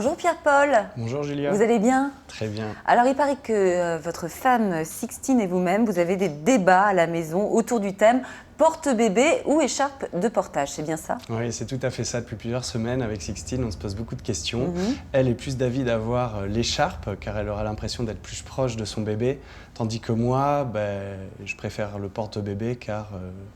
Bonjour Pierre-Paul. Bonjour Julia. Vous allez bien? Très bien. Alors il paraît que votre femme Sixtine et vous-même, vous avez des débats à la maison autour du thème porte-bébé ou écharpe de portage, c'est bien ça? Oui, c'est tout à fait ça. Depuis plusieurs semaines, avec Sixtine, on se pose beaucoup de questions. Mhm. Elle est plus d'avis d'avoir l'écharpe, car elle aura l'impression d'être plus proche de son bébé, tandis que moi, je préfère le porte-bébé, car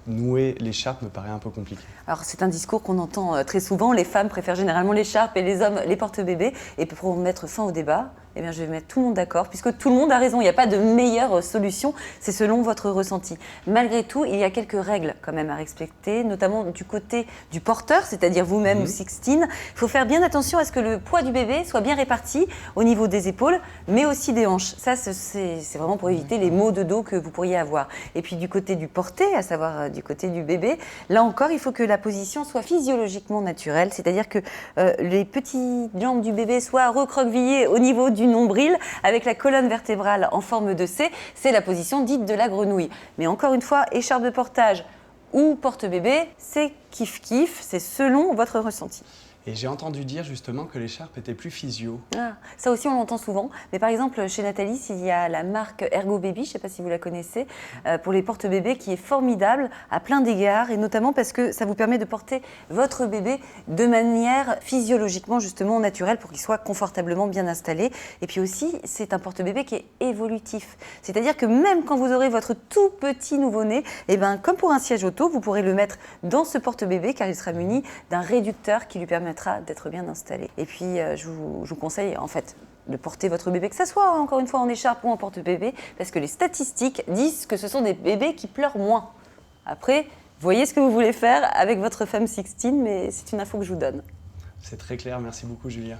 nouer l'écharpe me paraît un peu compliqué. Alors c'est un discours qu'on entend très souvent, les femmes préfèrent généralement l'écharpe et les hommes les porte-bébés. Et pour mettre fin au débat, eh bien, je vais mettre tout le monde d'accord, puisque tout le monde a raison, il n'y a pas de meilleure solution, c'est selon votre ressenti. Malgré tout, il y a quelques règles quand même à respecter, notamment du côté du porteur, c'est-à-dire vous-même ou Sixtine. Il faut faire bien attention à ce que le poids du bébé soit bien réparti au niveau des épaules, mais aussi des hanches. Ça, c'est vraiment pour éviter les maux de dos que vous pourriez avoir. Et puis du côté du porté, à savoir du côté du bébé, là encore, il faut que la position soit physiologiquement naturelle, c'est-à-dire que les petites jambes du bébé soient recroquevillées au niveau du nombril avec la colonne vertébrale en forme de C. C'est la position dite de la grenouille. Mais encore une fois, écharpe de portage ou porte-bébé, c'est kiff-kiff, c'est selon votre ressenti. Et j'ai entendu dire justement que l'écharpe était plus physio. Ah, ça aussi, on l'entend souvent. Mais par exemple, chez Nathalie, il y a la marque Ergo Baby, je ne sais pas si vous la connaissez, pour les porte-bébés, qui est formidable à plein d'égards, et notamment parce que ça vous permet de porter votre bébé de manière physiologiquement justement naturelle pour qu'il soit confortablement bien installé. Et puis aussi, c'est un porte-bébé qui est évolutif. C'est-à-dire que même quand vous aurez votre tout petit nouveau-né, eh ben, comme pour un siège auto, vous pourrez le mettre dans ce porte-bébé car il sera muni d'un réducteur qui lui permettra d'être bien installé. Et puis, je vous conseille en fait de porter votre bébé, que ce soit encore une fois en écharpe ou en porte-bébé, parce que les statistiques disent que ce sont des bébés qui pleurent moins. Après, voyez ce que vous voulez faire avec votre femme Sixtine, mais c'est une info que je vous donne. C'est très clair, merci beaucoup Julia.